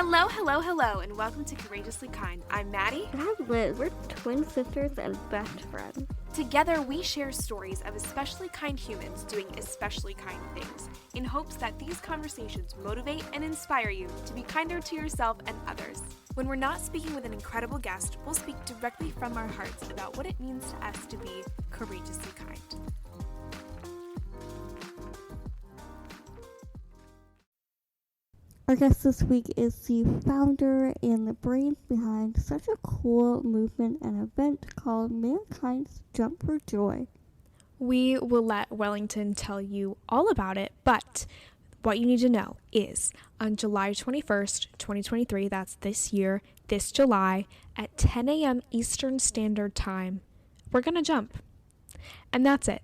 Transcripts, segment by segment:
Hello, hello, hello, and welcome to Courageously Kind. I'm Maddie. And I'm Liz. We're twin sisters and best friends. Together, we share stories of especially kind humans doing especially kind things, in hopes that these conversations motivate and inspire you to be kinder to yourself and others. When we're not speaking with an incredible guest, we'll speak directly from our hearts about what it means to us to be courageously kind. Our guest this week is the founder and the brains behind such a cool movement and event called Mankind's Jump for Joy. We will let Wellington tell you all about it, but what you need to know is on July 21st, 2023, that's this year, this July, at 10 a.m. Eastern Standard Time, we're going to jump. And that's it.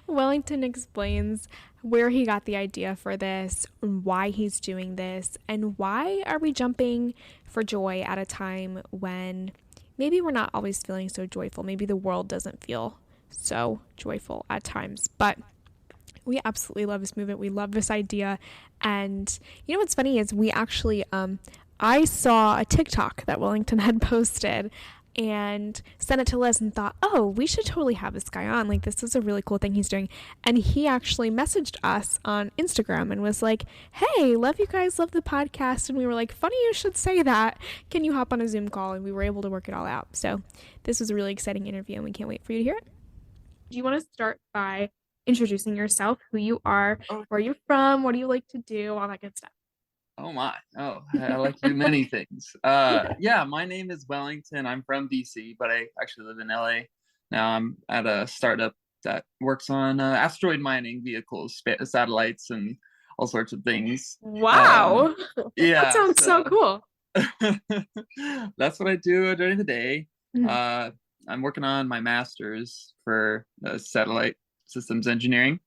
Wellington explains where he got the idea for this, why he's doing this, and why are we jumping for joy at a time when maybe we're not always feeling so joyful. Maybe the world doesn't feel so joyful at times, but we absolutely love this movement. We love this idea. And you know what's funny is we actually, I saw a TikTok that Wellington had posted and sent it to Liz and thought, oh, we should totally have this guy on. Like, this is a really cool thing he's doing. And he actually messaged us on Instagram and was like, hey, love you guys, love the podcast. And we were like, funny you should say that. Can you hop on a Zoom call? And we were able to work it all out. So this was a really exciting interview and we can't wait for you to hear it. Do you want to start by introducing yourself, who you are, where you're from, what do you like to do, all that good stuff? Oh my. Oh, I like to do many things. Yeah, my name is Wellington. I'm from DC, but I actually live in LA. Now I'm at a startup that works on asteroid mining vehicles, satellites, and all sorts of things. Wow. Yeah. That sounds so cool. That's what I do during the day. Mhm. I'm working on my master's for satellite systems engineering.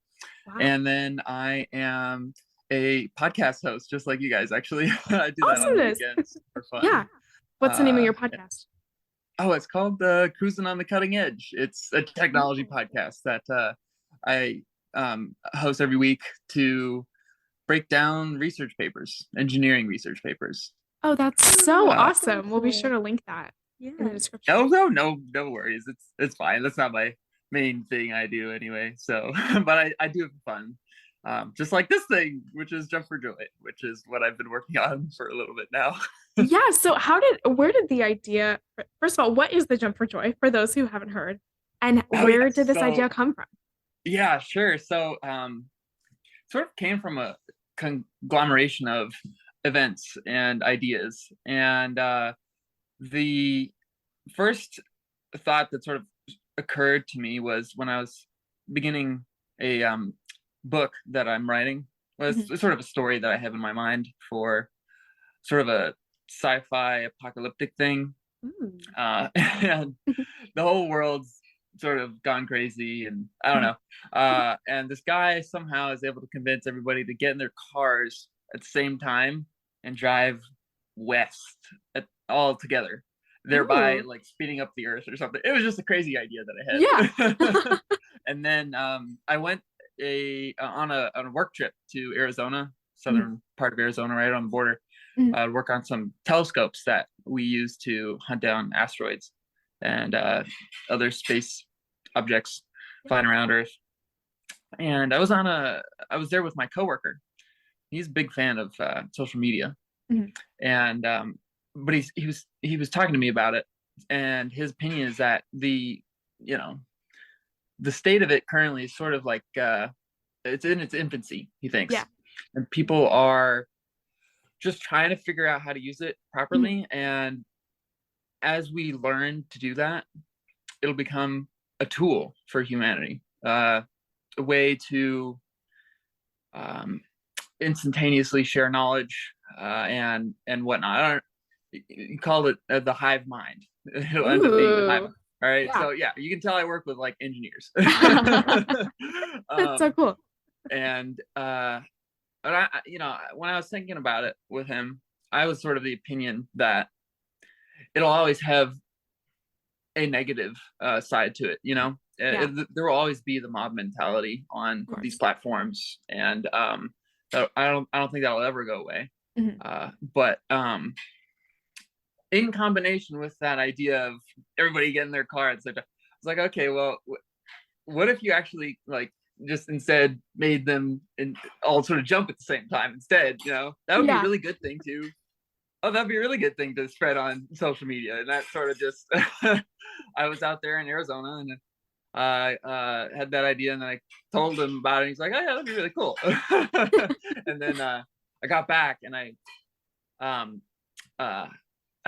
Wow. And then I am a podcast host, just like you guys, actually. I do that on the weekends for fun. Yeah. What's the name of your podcast? Oh, it's called Cruising on the Cutting Edge. It's a technology podcast that I host every week to break down research papers, engineering research papers. Oh, that's so awesome. We'll be sure to link that in the description. No worries. It's fine. That's not my main thing I do anyway. So, but I do it for fun. Just like this thing, which is Jump for Joy, which is what I've been working on for a little bit now. Yeah. So where did the idea, first of all, what is the Jump for Joy for those who haven't heard? And where did this idea come from? Yeah, sure. So, sort of came from a conglomeration of events and ideas. And the first thought that sort of occurred to me was when I was beginning a book that I'm writing. Was sort of a story that I have in my mind for sort of a sci-fi apocalyptic thing. And the whole world's sort of gone crazy and I don't know. And this guy somehow is able to convince everybody to get in their cars at the same time and drive west all together, thereby like speeding up the earth or something. It was just a crazy idea that I had. Yeah. And then I went on a work trip to Arizona, southern part of Arizona, right on the border, work on some telescopes that we use to hunt down asteroids and other space objects flying around Earth. And I was there with my coworker. He's a big fan of social media, and but he was talking to me about it, and his opinion is that the state of it currently is sort of like it's in its infancy, he thinks. Yeah. And people are just trying to figure out how to use it properly. And as we learn to do that, it'll become a tool for humanity, a way to instantaneously share knowledge and whatnot. You called it the hive mind. It'll end up being the hive mind. All right. Yeah. So yeah, you can tell I work with like engineers. That's so cool. And when I was thinking about it with him, I was sort of the opinion that it'll always have a negative side to it. There will always be the mob mentality on these platforms, and I don't think that'll ever go away. But in combination with that idea of everybody getting their car, it's like, I was like, okay, well, what if you actually like just instead made them all sort of jump at the same time instead? That would be a really good thing to. Oh, that'd be a really good thing to spread on social media. And that sort of just, I was out there in Arizona and I had that idea and I told him about it. He's like, oh yeah, that'd be really cool. And then I got back and I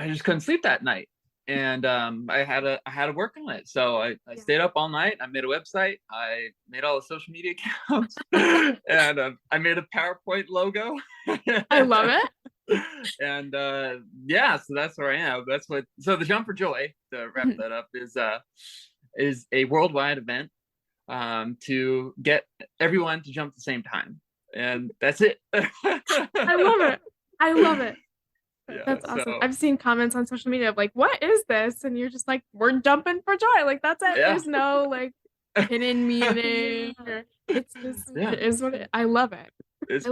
just couldn't sleep that night. And I had to work on it. So I stayed up all night. I made a website. I made all the social media accounts and I made a PowerPoint logo. I love it. And so that's where I am. So the Jump for Joy, to wrap that up, is a worldwide event to get everyone to jump at the same time, and that's it. I love it. Yeah, that's awesome. So, I've seen comments on social media of like, what is this? And you're just like, we're jumping for joy. Like, that's it. Yeah. There's no like hidden meaning. It's just, it is what I love it. It's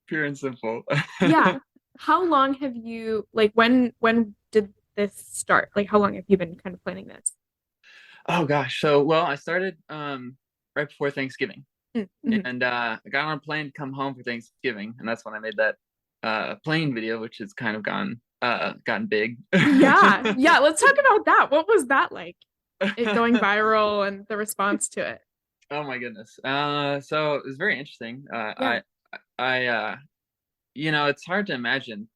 pure and simple. Yeah. How long have you, like, when did this start? Like, how long have you been kind of planning this? Oh gosh. So, I started right before Thanksgiving. And I got on a plane to come home for Thanksgiving. And that's when I made that plane video, which has kind of gotten big. Yeah. Let's talk about that. What was that like? It going viral and the response to it. Oh my goodness. So it was very interesting. I it's hard to imagine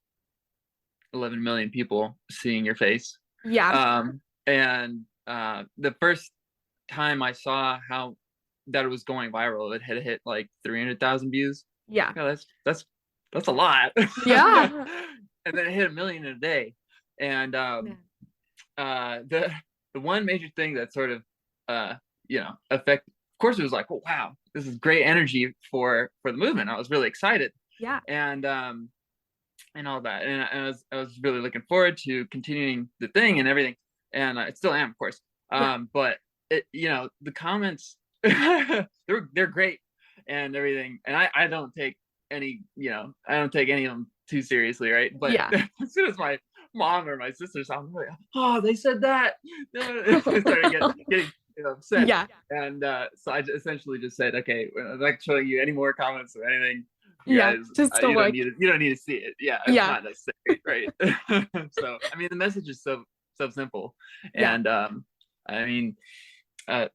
11 million people seeing your face. Yeah. And the first time I saw that it was going viral, it had hit like 300,000 views. Yeah. That's a lot. Yeah. And then it hit 1 million in a day. And the one major thing that sort of affect, of course, it was like, oh wow, this is great energy for the movement. I was really excited. Yeah. And all that, and I was really looking forward to continuing the thing and everything, and I still am, of course. But it, the comments, they're great and everything, and I don't take any of them too seriously, right? But as soon as my mom or my sister saw me, like, oh, they said that, I started getting upset. Yeah. And so I essentially just said, okay, I'm not showing you any more comments or anything. Guys, just don't you don't need to see it. Yeah, it's not necessary, right? So I mean, the message is so simple, and I mean, so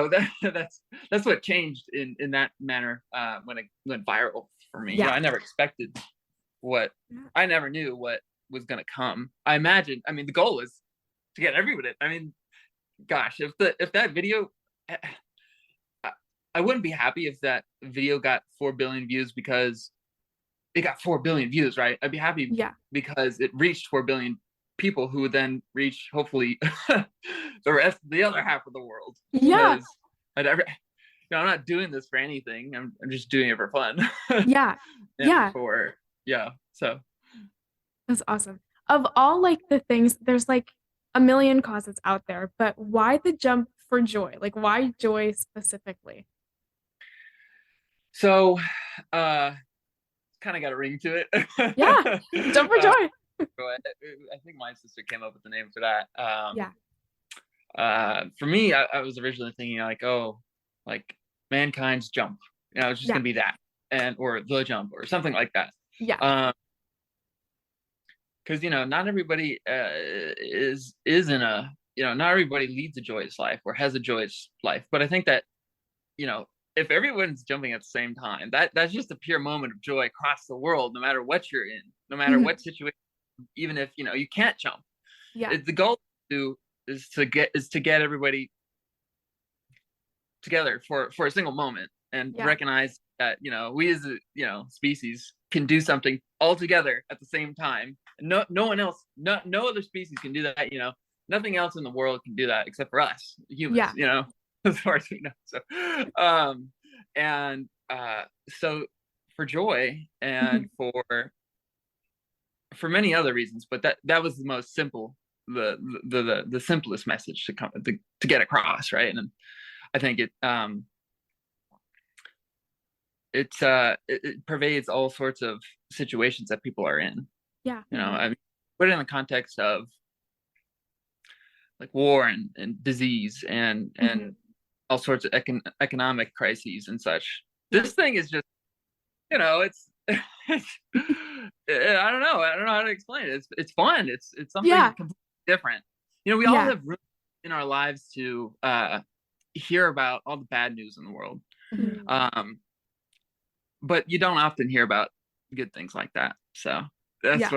that's what changed in that manner when it went viral for me. I never expected I never knew what was going to come. I mean, the goal is to get everybody. I mean, gosh, if that video, I wouldn't be happy if that video got 4 billion views because it got 4 billion views, right? I'd be happy because it reached 4 billion people who would then reach, hopefully, the other half of the world. Yeah. I'm not doing this for anything. I'm just doing it for fun. So. That's awesome. Of all like the things, there's like a million causes out there, but why the Jump for Joy? Like, why joy specifically? So, kind of got a ring to it. Yeah, Jump for Joy. I think my sister came up with the name for that. For me, I was originally thinking like mankind's jump. It's just gonna be that, or the jump, or something like that. Yeah. Because not everybody is in a not everybody leads a joyous life or has a joyous life. But I think that if everyone's jumping at the same time, that's just a pure moment of joy across the world, no matter what you're in, no matter what situation, even if you can't jump. Yeah. The goal is to get everybody together for a single moment and recognize that we as a species can do something all together at the same time. No one else, no other species can do that. Nothing else in the world can do that except for us humans. As far as we know. So, so for joy and for many other reasons, but that was the most simple, the simplest message to get across, right? And I think it pervades all sorts of situations that people are in. Yeah. I mean, put it in the context of like war and disease and all sorts of economic crises and such. This thing is just, it's, I don't know how to explain it. It's fun. It's something completely different. We all have room in our lives to hear about all the bad news in the world. But you don't often hear about good things like that. So that's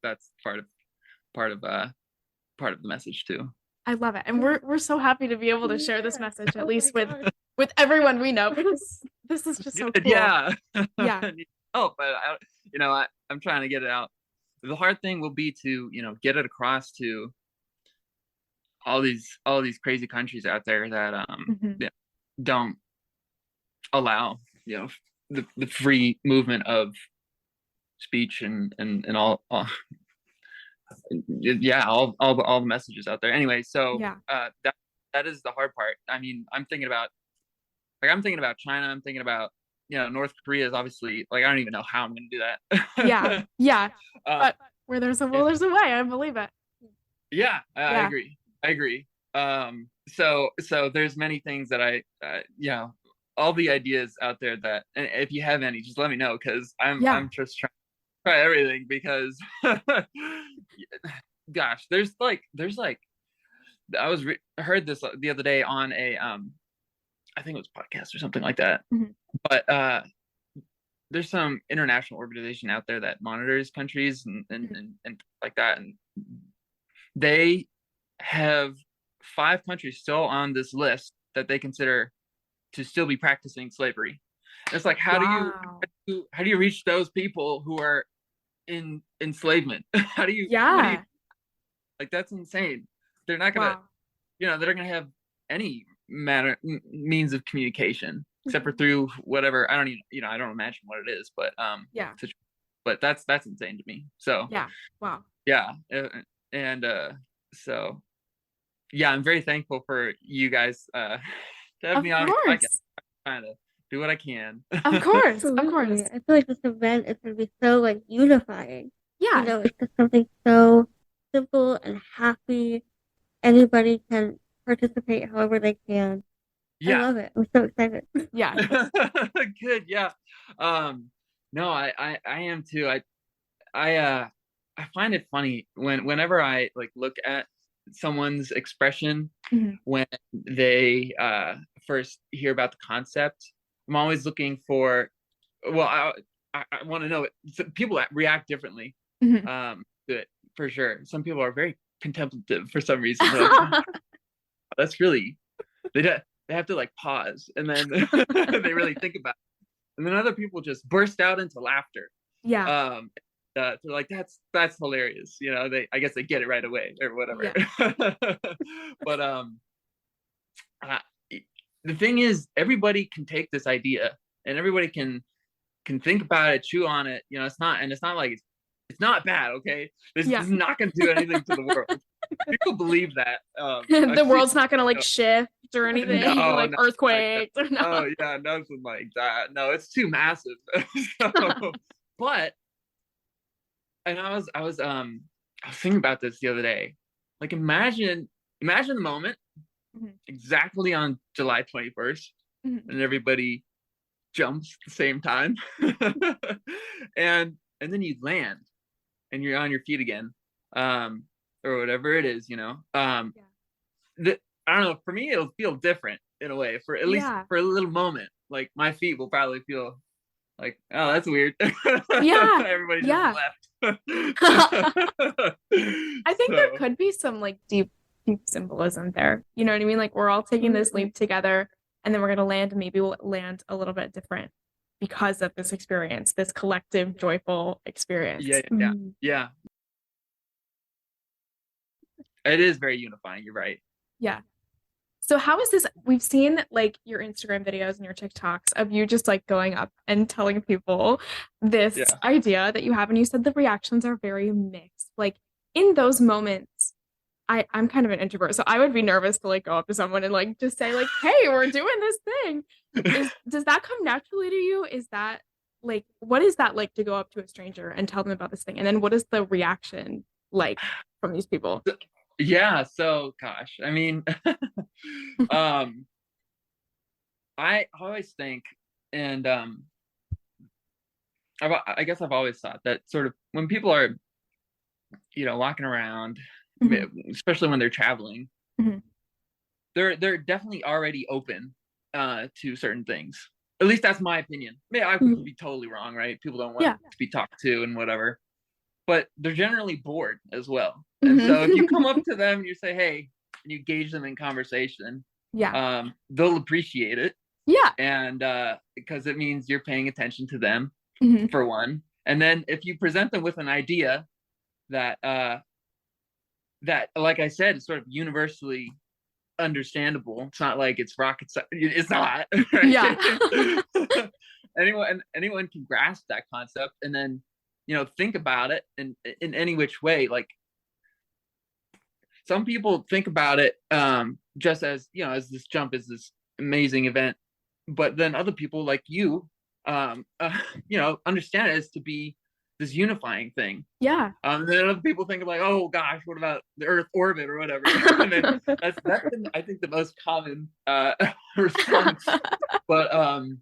that's part of the message too. I love it. And we're so happy to be able to share this message, at least with everyone we know, because this is just so cool. Yeah. Oh, but I'm trying to get it out. The hard thing will be to, get it across to all these crazy countries out there that don't allow, the free movement of speech and all the messages out there. Anyway, so that is the hard part. I mean, I'm thinking about China. I'm thinking about North Korea is obviously, like, I don't even know how I'm going to do that. But where there's a will, there's a way. I believe it. I agree. So there's many things that I all the ideas out there that, and if you have any, just let me know, because I'm just trying to try everything, because gosh, there's like I heard this the other day on a I think it was a podcast or something like that. But there's some international organization out there that monitors countries and like that, and they have 5 countries still on this list that they consider to still be practicing slavery. And it's like, how do you reach those people who are in enslavement? How do you like, that's insane. They're not gonna they're gonna have any means of communication except for through whatever, I don't even I don't imagine what it is, but but that's insane to me. So so I'm very thankful for you guys to have me on. I'm trying to do what I can. Of course. I feel like this event is going to be so, like, unifying. It's just something so simple and happy. Anybody can participate however they can. I love it. I'm so excited. Good. No, I am too. I find it funny whenever I like look at someone's expression when they first hear about the concept. I'm always looking for, I want to know it. So people react differently to it, for sure. Some people are very contemplative for some reason. Like, that's really, they have to like pause, and then they really think about it. And then other people just burst out into laughter. They're like, that's hilarious. I guess they get it right away or whatever. But the thing is, everybody can take this idea and everybody can think about it, chew on it. It's not like it's not bad. Okay, this is not going to do anything to the world. People believe that the world's not going to like shift or anything, like earthquakes. Like nothing like that. No, it's too massive. But and I was thinking about this the other day. Like, imagine the moment exactly on July 21st, and everybody jumps at the same time, and then you land, and you're on your feet again, or whatever it is, I don't know. For me, it'll feel different in a way. For at least for a little moment, like my feet will probably feel like, oh, that's weird. Everybody just left. I think there could be some like deep symbolism there. You know what I mean? Like, we're all taking this leap together, and then we're gonna land, and maybe we'll land a little bit different because of this experience, this collective joyful experience. Yeah. It is very unifying. You're right. Yeah. So how is this? We've seen like your Instagram videos and your TikToks of you just like going up and telling people this idea that you have, and you said the reactions are very mixed. Like, in those moments, I'm kind of an introvert, so I would be nervous to like go up to someone and like just say like, "Hey, we're doing this thing." Does that come naturally to you? Is that like, what is that like to go up to a stranger and tell them about this thing? And then what is the reaction like from these people? Yeah, so gosh, I mean, I always think, and I guess I've always thought that sort of when people are, walking around, especially when they're traveling, they're definitely already open to certain things. At least that's my opinion. I could be totally wrong, right? People don't want to be talked to and whatever, but they're generally bored as well. And so if you come up to them and you say, "Hey," and you engage them in conversation, they'll appreciate it. Yeah. And because it means you're paying attention to them, for one. And then if you present them with an idea that like I said, is sort of universally understandable. It's not like it's rocket science. It's not. Right? Yeah. anyone can grasp that concept, and then think about it in any which way. Like some people think about it just as as this jump is this amazing event, but then other people like you understand it as to be this unifying thing. Yeah. And then other people think of like, "Oh gosh, what about the Earth orbit or whatever?" And then that's been, I think, the most common response. But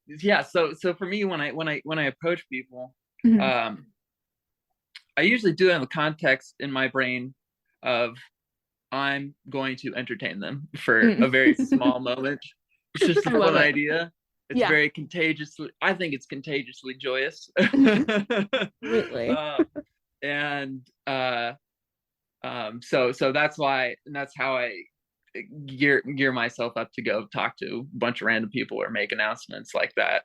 yeah. So for me, when I approach people, I usually do it in the context in my brain of I'm going to entertain them for a very small moment. It's just a fun idea. It's very contagiously. I think it's contagiously joyous. Absolutely. So that's why, and that's how I gear myself up to go talk to a bunch of random people or make announcements like that.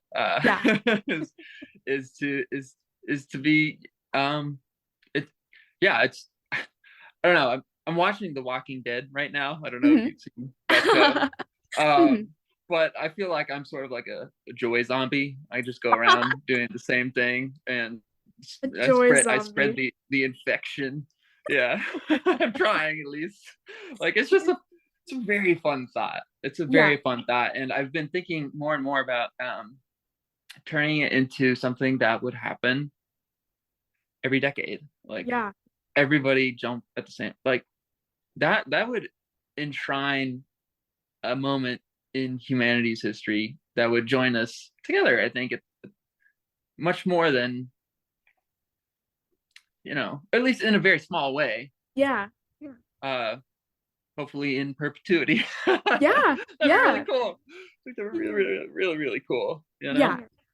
Is to be it's I don't know. I'm watching The Walking Dead right now. I don't know if you've seen that show. But I feel like I'm sort of like a joy zombie. I just go around doing the same thing, and I spread the infection. Yeah, I'm trying at least. Like it's a very fun thought. It's a very fun thought, and I've been thinking more and more about turning it into something that would happen every decade. Like everybody jump at the same, like that would enshrine a moment in humanity's history that would join us together. I think it's much more than, at least in a very small way. Hopefully in perpetuity. That'd be really cool. They're really, really, really cool.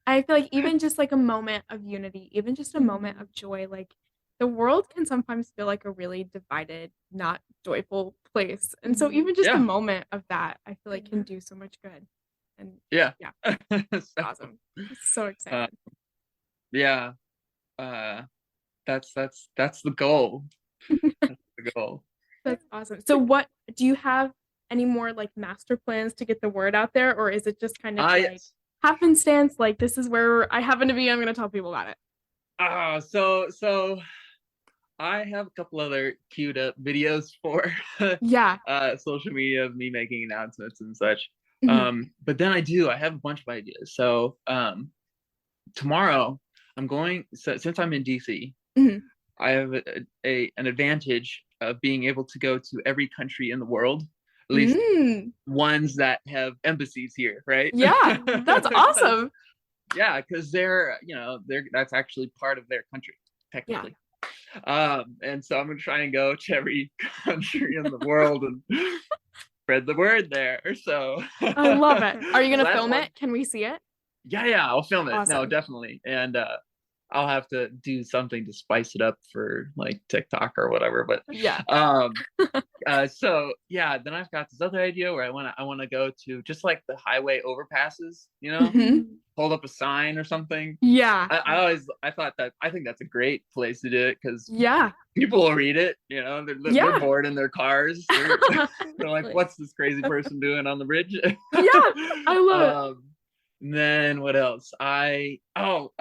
I feel like even just like a moment of unity, even just a moment of joy, like the world can sometimes feel like a really divided, not joyful place. And so even just a moment of that, I feel like can do so much good. And it's awesome. It's so exciting. That's the goal. That's the goal. That's awesome. So what do you have any more like master plans to get the word out there, or is it just kind of like happenstance, like this is where I happen to be, I'm gonna tell people about it? So I have a couple other queued up videos for social media of me making announcements and such. But then I have a bunch of ideas. So tomorrow I'm going, since I'm in DC, I have an advantage of being able to go to every country in the world, at least ones that have embassies here, right? Yeah, that's awesome. Because they're that's actually part of their country, technically. And so I'm gonna try and go to every country in the world and spread the word there. So I love it. Are you gonna film it? Can we see it? Yeah, I'll film it. Awesome. No, definitely. And I'll have to do something to spice it up for like TikTok or whatever. But so then I've got this other idea where I want to go to just like the highway overpasses, hold up a sign or something. I think that's a great place to do it because people will read it. They're bored in their cars. They're like, "What's this crazy person doing on the bridge?" I love it. And then what else? I don't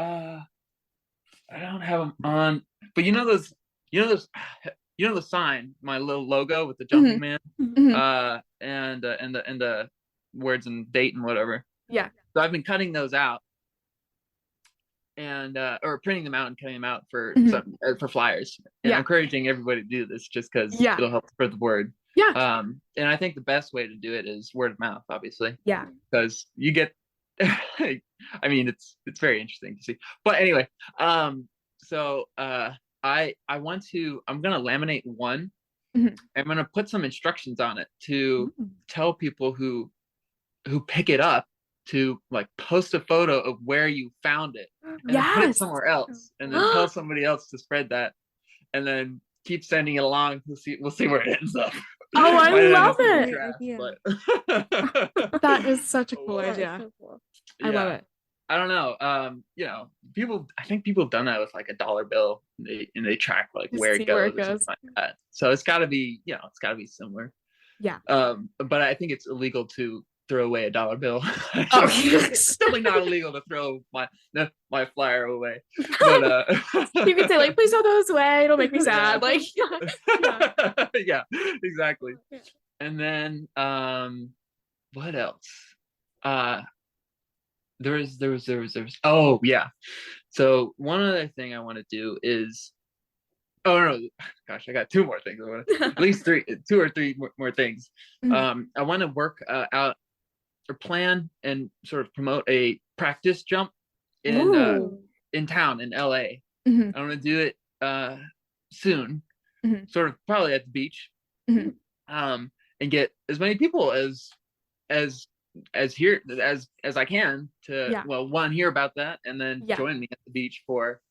have them on, but those the sign, my little logo with the jumping man, and the words and date and whatever. Yeah. So I've been cutting those out, and or printing them out and cutting them out for for flyers, and encouraging everybody to do this just because it'll help spread the word. Yeah. And I think the best way to do it is word of mouth, obviously. Yeah. Because you get, I mean, it's very interesting to see. But anyway, so I'm gonna laminate one. I'm gonna put some instructions on it to tell people who pick it up to like post a photo of where you found it and then put it somewhere else, and then tell somebody else to spread that, and then keep sending it along. We'll see where it ends up. Oh, I love it. But that is such a cool idea. So cool. I love it. I don't know. I think people have done that with like a dollar bill, and they track like where it goes. Like that. So it's gotta be, similar. Yeah. But I think it's illegal to throw away a dollar bill. It's definitely not illegal to throw my flyer away. But you can say like, please throw those away. It'll make me sad. Like, yeah, exactly. And then what else? There was. Oh yeah. So one other thing I want to do is. Oh no! Gosh, I got two more things. I want at least two or three more things. I want to work out or plan and sort of promote a practice jump in town in LA. I want to do it soon, sort of probably at the beach, and get as many people as here as I can to one, hear about that, and then join me at the beach for.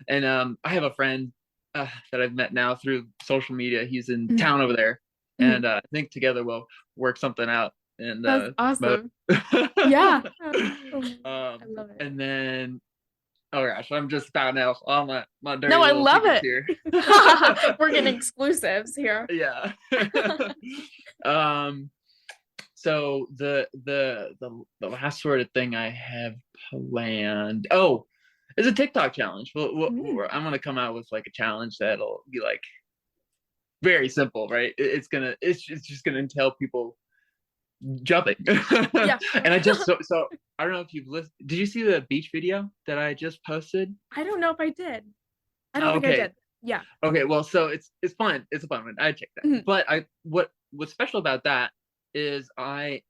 And I have a friend that I've met now through social media. He's in town over there, and I think together we'll work something out. And that's awesome. Yeah. I love it. And then, oh gosh, I'm just spouting out all my dirty. No, I love it. Here. We're getting exclusives here. Yeah. So the last sort of thing I have planned. Oh. It's a TikTok challenge. I'm gonna come out with like a challenge that'll be like very simple, right? It's just gonna entail people jumping. Yeah. And I just so I don't know if you've listened. Did you see the beach video that I just posted? I don't know if I did. I don't think I did. Yeah. Okay. Well, so it's fun. It's a fun one. I checked that. But what's special about that is I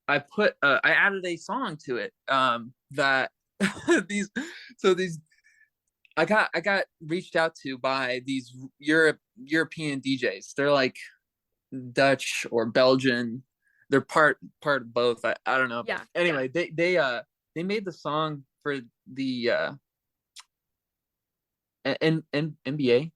added a song to it that I got reached out to by these European DJs. They're like Dutch or Belgian. They're part of both. I don't know. Yeah. Anyway, they made the song for the NBA.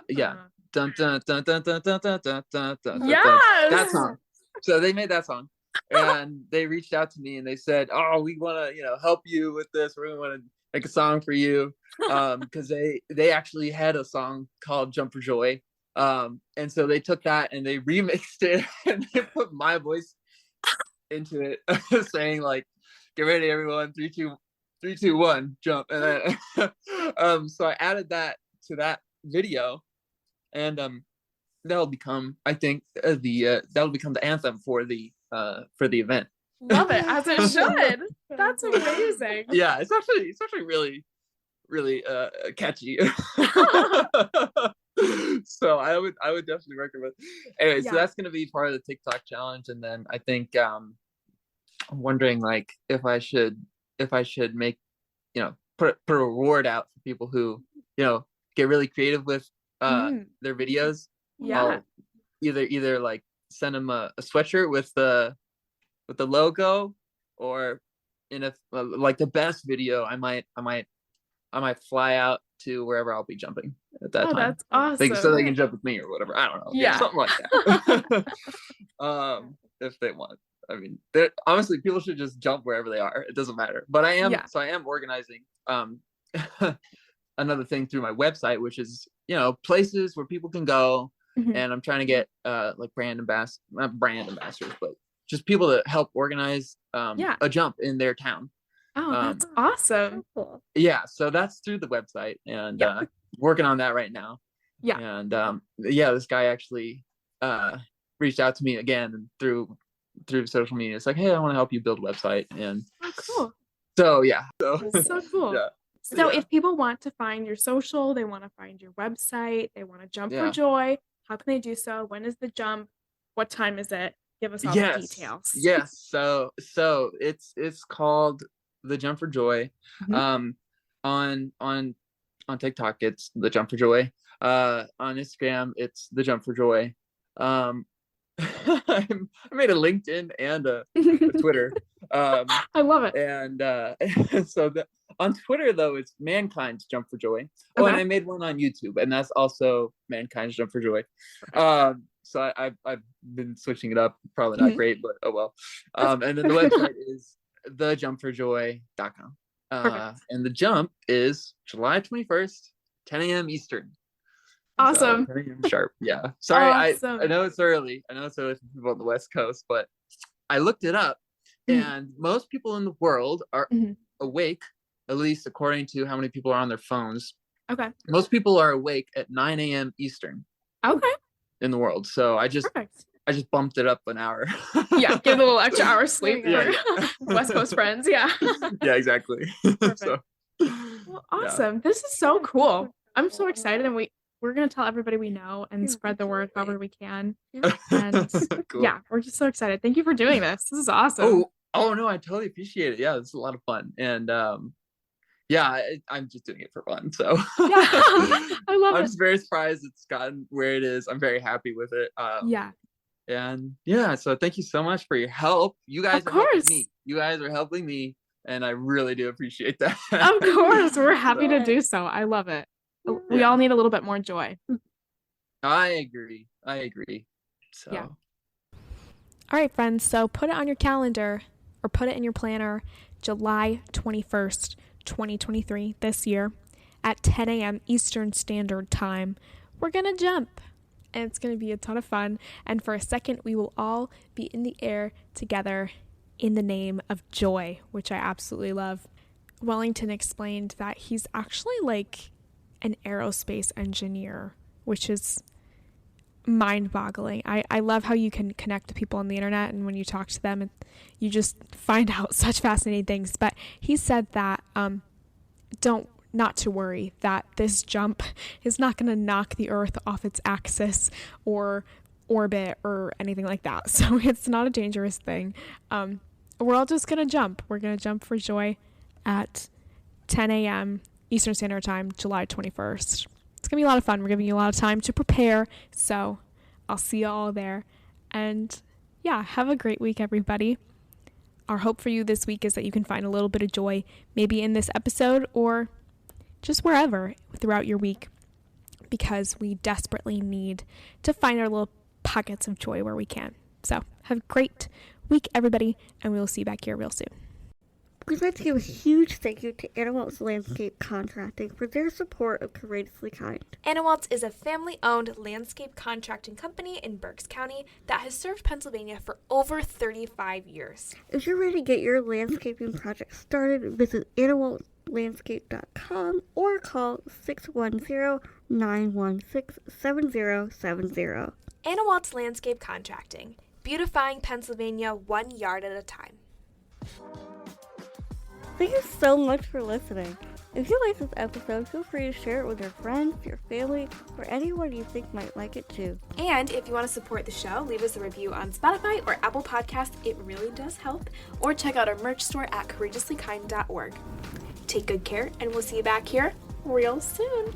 Yeah. Dun dun dun dun dun dun dun dun dun dun. Yes. That song. So they made that song. And they reached out to me and they said, "Oh, we want to, help you with this. We're gonna want to make a song for you," because they actually had a song called "Jump for Joy," and so they took that and they remixed it and they put my voice into it, saying like, "Get ready, everyone! 3, 2, 1, jump!" And then, so I added that to that video, and that'll become, I think, that'll become the anthem for the event. Love it, as it should. That's amazing. Yeah, it's actually really, really catchy. So I would definitely recommend. Anyway, so that's gonna be part of the TikTok challenge, and then I think I'm wondering like if I should make put a reward out for people who get really creative with their videos. Yeah. I'll either like send them a sweatshirt with the logo, or in a like the best video, I might fly out to wherever I'll be jumping at that time. That's awesome. So they can jump with me or whatever. I don't know. Yeah. Something like that. If they want. I mean, honestly, people should just jump wherever they are. It doesn't matter. But I am organizing another thing through my website, which is places where people can go. And I'm trying to get like not brand ambassadors, but just people that help organize a jump in their town. Oh, that's awesome. Cool. Yeah, so that's through the website, and working on that right now. Yeah. And this guy actually reached out to me again through social media. It's like, hey, I want to help you build a website. And cool. So yeah. So cool. Yeah. So if people want to find your social, they want to find your website, they want to jump for joy, how can they do so? When is the jump? What time is it? Give us all the details. Yes. So it's called the Jump for Joy. Mm-hmm. On TikTok it's the Jump for Joy. On Instagram it's the Jump for Joy. I made a LinkedIn and a Twitter. I love it. And so on Twitter though it's Mankind's Jump for Joy. Oh, and I made one on YouTube, and that's also Mankind's Jump for Joy. So I've been switching it up. Probably not great, but oh well. And then the website is thejump4joy.com. And the jump is July 21st, 10 a.m. Eastern. Awesome. So 10 a.m. sharp. Yeah. Sorry, awesome. I know it's early. I know it's early for people on the West Coast, but I looked it up, and most people in the world are awake, at least according to how many people are on their phones. Okay. Most people are awake at 9 a.m. Eastern. Okay. In the world. So I just bumped it up an hour. Yeah, give a little extra hour sleep for West Coast friends. Yeah. Yeah, exactly. So, well, awesome. This is so cool. I'm so excited, and we're gonna tell everybody we know and spread the word however we can. And cool. Yeah, we're just so excited. Thank you for doing this. This is awesome. Oh no, I totally appreciate it. Yeah, it's a lot of fun. And I'm just doing it for fun. So I love it. I'm just very surprised it's gotten where it is. I'm very happy with it. And so thank you so much for your help. You guys are helping me. You guys are helping me, and I really do appreciate that. Of course, we're happy to do so. I love it. We all need a little bit more joy. I agree. So all right, friends, so put it on your calendar or put it in your planner, July 21st, 2023, this year, at 10 a.m. Eastern Standard Time. We're gonna jump, and it's gonna be a ton of fun. And for a second, we will all be in the air together in the name of joy, which I absolutely love. Wellington explained that he's actually like an aerospace engineer, which is mind-boggling. I love how you can connect to people on the internet, and when you talk to them, you just find out such fascinating things. But he said that not to worry, that this jump is not going to knock the Earth off its axis or orbit or anything like that. So it's not a dangerous thing. We're all just going to jump. We're going to jump for joy at 10 a.m. Eastern Standard Time, July 21st. It's going to be a lot of fun. We're giving you a lot of time to prepare. So I'll see you all there. And have a great week, everybody. Our hope for you this week is that you can find a little bit of joy, maybe in this episode or just wherever throughout your week, because we desperately need to find our little pockets of joy where we can. So have a great week, everybody, and we will see you back here real soon. We'd like to give a huge thank you to Anna Waltz Landscape Contracting for their support of Courageously Kind. Anna Waltz is a family-owned landscape contracting company in Berks County that has served Pennsylvania for over 35 years. If you're ready to get your landscaping project started, visit annawaltzlandscape.com or call 610-916-7070. Anna Waltz Landscape Contracting, beautifying Pennsylvania 1 yard at a time. Thank you so much for listening. If you like this episode, feel free to share it with your friends, your family, or anyone you think might like it too. And if you want to support the show, leave us a review on Spotify or Apple Podcasts. It really does help. Or check out our merch store at courageouslykind.org. Take good care, and we'll see you back here real soon.